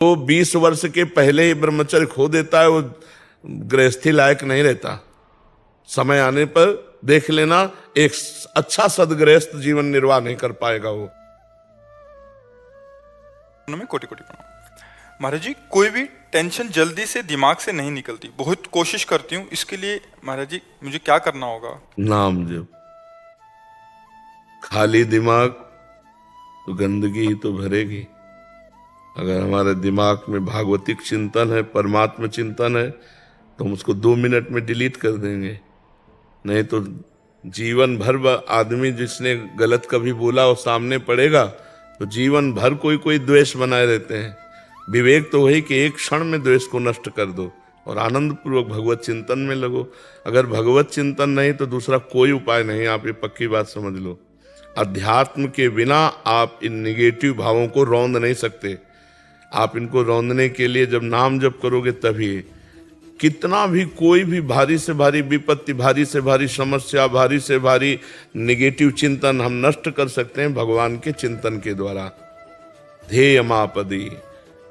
वो 20 वर्ष के पहले ही ब्रह्मचर्य खो देता है, वो गृहस्थी लायक नहीं रहता। समय आने पर देख लेना, एक अच्छा सदगृहस्थ जीवन निर्वाह नहीं कर पाएगा वो। में कोटि कोटि प्रणाम महाराज जी। कोई भी टेंशन जल्दी से दिमाग से नहीं निकलती, बहुत कोशिश करती हूँ, इसके लिए महाराज जी मुझे क्या करना होगा? नाम जप। खाली दिमाग तो गंदगी ही तो भरेगी। अगर हमारे दिमाग में भागवतिक चिंतन है, परमात्मा चिंतन है, तो हम उसको 2 मिनट में डिलीट कर देंगे। नहीं तो जीवन भर आदमी जिसने गलत कभी बोला और सामने पड़ेगा तो जीवन भर कोई कोई द्वेष बनाए रहते हैं। विवेक तो वही कि एक क्षण में द्वेष को नष्ट कर दो और आनंद पूर्वक भगवत चिंतन में लगो। अगर भगवत चिंतन नहीं तो दूसरा कोई उपाय नहीं, आप ये पक्की बात समझ लो। अध्यात्म के बिना आप इन निगेटिव भावों को रौंद नहीं सकते। आप इनको रौंदने के लिए जब नाम जप करोगे तभी। कितना भी कोई भी भारी से भारी विपत्ति, भारी से भारी समस्या, भारी से भारी निगेटिव चिंतन हम नष्ट कर सकते हैं भगवान के चिंतन के द्वारा। ध्येय मापदी,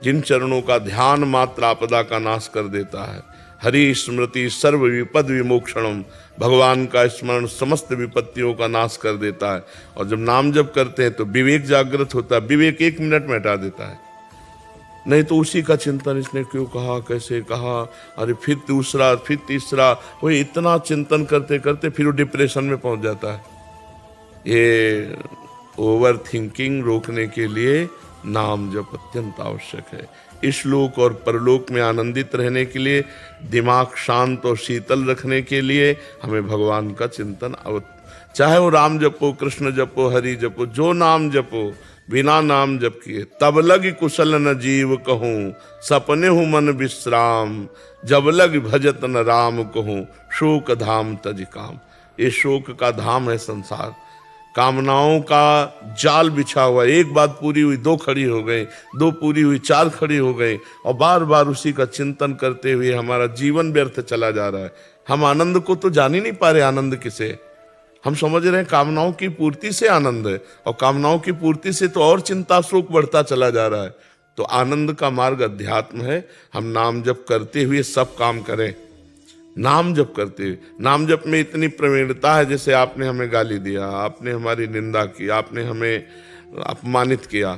जिन चरणों का ध्यान मात्र आपदा का नाश कर देता है। हरि स्मृति सर्व विपद विमोक्षणम, भगवान का स्मरण समस्त विपत्तियों का नाश कर देता है। और जब नाम जप करते हैं तो विवेक जागृत होता है। विवेक 1 मिनट में हटा देता है। नहीं तो उसी का चिंतन, इसने क्यों कहा, कैसे कहा, अरे फिर दूसरा, फिर तीसरा, वही इतना चिंतन करते करते फिर वो डिप्रेशन में पहुंच जाता है। ये ओवर थिंकिंग रोकने के लिए नाम जप अत्यंत आवश्यक है। इस लोक और परलोक में आनंदित रहने के लिए, दिमाग शांत और शीतल रखने के लिए हमें भगवान का चिंतन, चाहे वो राम जपो, कृष्ण जपो, हरि जपो, जो नाम जपो, बिना नाम जप किए तब लग कुशल न जीव कहूँ, सपने हूँ मन विश्राम, जब लग भजत न राम कहूँ, शोक धाम तज काम। ये शोक का धाम है संसार। कामनाओं का जाल बिछा हुआ, एक बात पूरी हुई 2 खड़ी हो गई, 2 पूरी हुई 4 खड़ी हो गई, और बार बार उसी का चिंतन करते हुए हमारा जीवन व्यर्थ चला जा रहा है। हम आनंद को तो जान ही नहीं पा रहे। आनंद किसे? हम समझ रहे हैं कामनाओं की पूर्ति से आनंद है, और कामनाओं की पूर्ति से तो और चिंता शोक बढ़ता चला जा रहा है। तो आनंद का मार्ग अध्यात्म है। हम नाम जप करते हुए सब काम करें। नाम जप करते हुए, नाम जप में इतनी प्रवीणता है, जैसे आपने हमें गाली दिया, आपने हमारी निंदा की, आपने हमें अपमानित किया,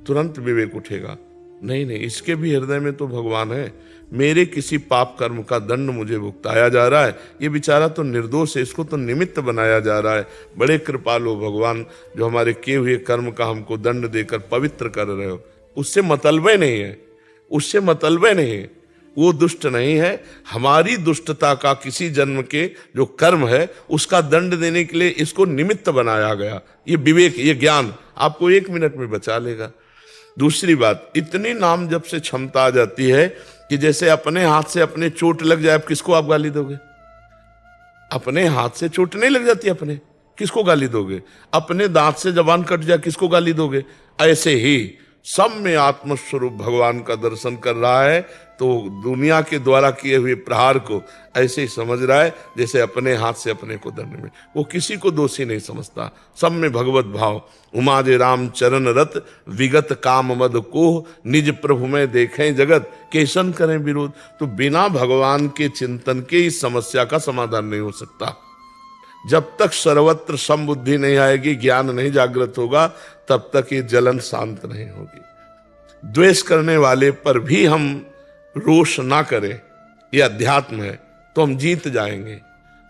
तुरंत विवेक उठेगा, नहीं नहीं, इसके भी हृदय में तो भगवान है। मेरे किसी पाप कर्म का दंड मुझे भुगताया जा रहा है। ये बेचारा तो निर्दोष है, इसको तो निमित्त बनाया जा रहा है। बड़े कृपालु भगवान, जो हमारे किए हुए कर्म का हमको दंड देकर पवित्र कर रहे हो। उससे मतलबे नहीं है, उससे मतलबे नहीं है। वो दुष्ट नहीं है। हमारी दुष्टता का किसी जन्म के जो कर्म है उसका दंड देने के लिए इसको निमित्त बनाया गया। ये विवेक, ये ज्ञान आपको 1 मिनट में बचा लेगा। दूसरी बात, इतनी नाम जप से क्षमता आ जाती है कि जैसे अपने हाथ से अपने चोट लग जाए, किसको आप गाली दोगे? अपने हाथ से चोट नहीं लग जाती, अपने किसको गाली दोगे? अपने दांत से जबान कट जाए, किसको गाली दोगे? ऐसे ही सब में आत्मस्वरूप भगवान का दर्शन कर रहा है, तो दुनिया के द्वारा किए हुए प्रहार को ऐसे ही समझ रहा है जैसे अपने हाथ से अपने को दंड में। वो किसी को दोषी नहीं समझता, सब में भगवत भाव। उमा जे राम चरण रत, विगत काम मद कोह, निज प्रभु में देखें जगत, केशन करें विरोध। तो बिना भगवान के चिंतन के इस समस्या का समाधान नहीं हो सकता। जब तक सर्वत्र समबुद्धि नहीं आएगी, ज्ञान नहीं जागृत होगा, तब तक ये जलन शांत नहीं होगी। द्वेष करने वाले पर भी हम रोष ना करें, ये अध्यात्म है, तो हम जीत जाएंगे।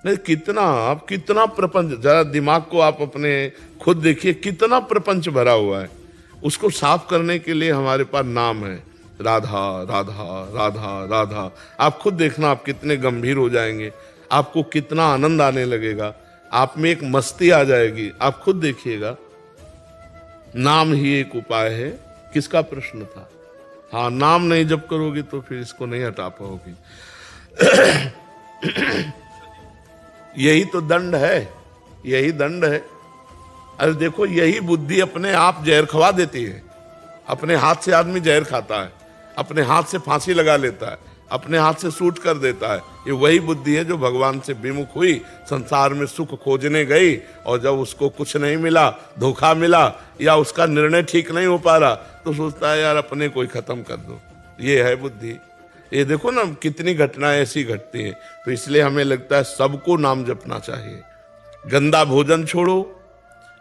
नहीं, कितना प्रपंच, जरा दिमाग को आप अपने खुद देखिए, कितना प्रपंच भरा हुआ है। उसको साफ करने के लिए हमारे पास नाम है, राधा राधा राधा राधा। आप खुद देखना, आप कितने गंभीर हो जाएंगे, आपको कितना आनंद आने लगेगा, आप में एक मस्ती आ जाएगी। आप खुद देखिएगा। नाम ही एक उपाय है। किसका प्रश्न था? हाँ, नाम नहीं जप करोगे तो फिर इसको नहीं हटा पाओगी। यही तो दंड है, यही दंड है। अरे देखो, यही बुद्धि अपने आप जहर खवा देती है। अपने हाथ से आदमी जहर खाता है, अपने हाथ से फांसी लगा लेता है, अपने हाथ से शूट कर देता है। ये वही बुद्धि है जो भगवान से विमुख हुई, संसार में सुख खोजने गई, और जब उसको कुछ नहीं मिला, धोखा मिला, या उसका निर्णय ठीक नहीं हो पा रहा, तो सोचता है यार अपने को ही खत्म कर दो। ये है बुद्धि। ये देखो ना कितनी घटनाएं ऐसी घटती हैं। तो इसलिए हमें लगता है सबको नाम जपना चाहिए। गंदा भोजन छोड़ो,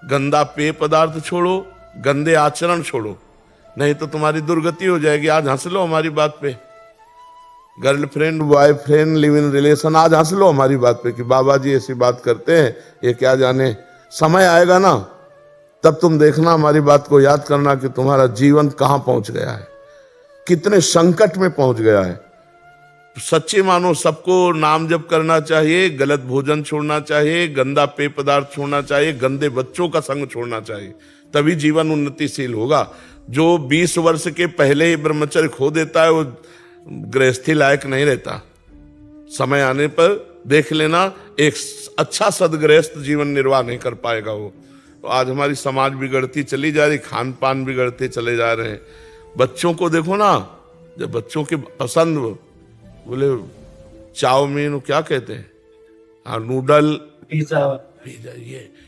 गंदा पेय पदार्थ छोड़ो, गंदे आचरण छोड़ो, नहीं तो तुम्हारी दुर्गति हो जाएगी। आज हंस लो हमारी बात पे, girlfriend boyfriend live in relation, आज हंस लो हमारी बात पे कि बाबा जी ऐसी बात करते हैं, ये क्या जाने। समय आएगा ना, तब तुम देखना, हमारी बात को याद करना कि तुम्हारा जीवन कहां पहुंच गया है, कितने संकट में पहुंच गया है। सच्ची मानो सबको नाम जप करना चाहिए, गलत भोजन छोड़ना चाहिए, गंदा पेय पदार्थ छोड़ना चाहिए, गंदे बच्चों का संग छोड़ना चाहिए, तभी जीवन उन्नतिशील होगा। जो 20 वर्ष के पहले ही ब्रह्मचर्य खो देता है वो गृहस्थी लायक नहीं रहता। समय आने पर देख लेना, एक अच्छा सदगृहस्थ जीवन निर्वाह नहीं कर पाएगा वो। तो आज हमारी समाज बिगड़ती चली जा रही, खान पान बिगड़ते चले जा रहे हैं। बच्चों को देखो ना, जब बच्चों की पसंद बोले चाउमीन, क्या कहते हैं, हाँ नूडल, पिज्जा,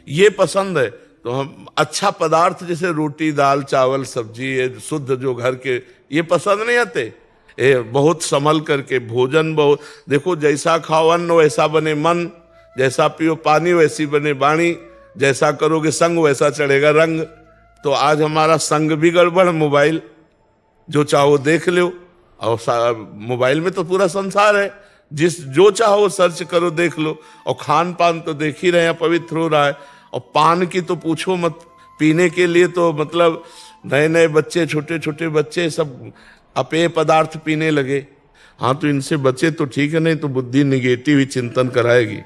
ये पसंद है, तो हम अच्छा पदार्थ जैसे रोटी दाल चावल सब्जी, ये शुद्ध जो घर के, ये पसंद नहीं आते। ये बहुत संभल करके भोजन, बहुत देखो, जैसा खाओ अन्न वैसा बने मन, जैसा पियो पानी वैसी बने वाणी, जैसा करोगे संग वैसा चढ़ेगा रंग। तो आज हमारा संग भी गड़बड़, मोबाइल जो चाहो देख लो, और मोबाइल में तो पूरा संसार है, जो चाहो सर्च करो देख लो। और खान पान तो देख ही रहे हैं पवित्र हो रहा है, और पान की तो पूछो मत, पीने के लिए तो मतलब नए नए बच्चे, छोटे छोटे बच्चे सब अपेय पदार्थ पीने लगे। हाँ तो इनसे बचे तो ठीक है, नहीं तो बुद्धि निगेटिव ही चिंतन कराएगी।